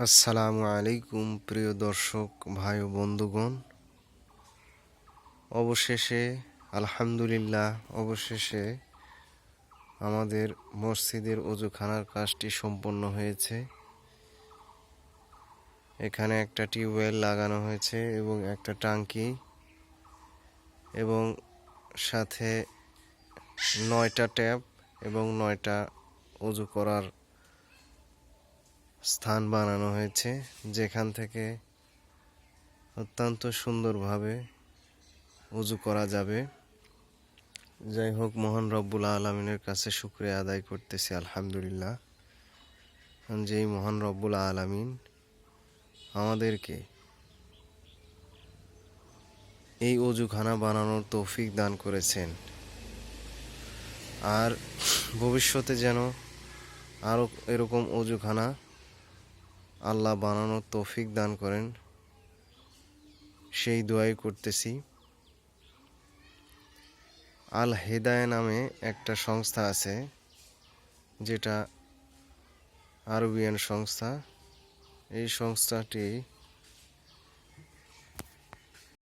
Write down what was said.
আসসালামু আলাইকুম প্রিয় দর্শক ভাই ও বন্ধুগণ। অবশেষে অবশেষে আমাদের মসজিদের ওযুখানার কাজটি সম্পন্ন হয়েছে। এখানে একটা টিউবওয়েল লাগানো হয়েছে এবং একটা টাঙ্কি এবং সাথে 9টা ট্যাপ এবং 9টা অজু করার স্থান বানানো হয়েছে, যেখান থেকে অত্যন্ত সুন্দরভাবে অজু করা যাবে। যাই হোক, মহান রব্বুল আলমিনের কাছে শুকরিয়া আদায় করতেছি আলহামদুলিল্লাহ, যেই মহান রব্বুল আলমিন আমাদেরকে এই অজুখানা বানানোর তৌফিক দান করেছেন। আর ভবিষ্যতে যেন আরও এরকম অজুখানা আল্লাহ বানানোর তৌফিক দান করেন, সেই দোয়াই করতেছি। আল হেদায়া নামে একটা সংস্থা আছে, যেটা আরবিয়ান সংস্থা। এই সংস্থাটি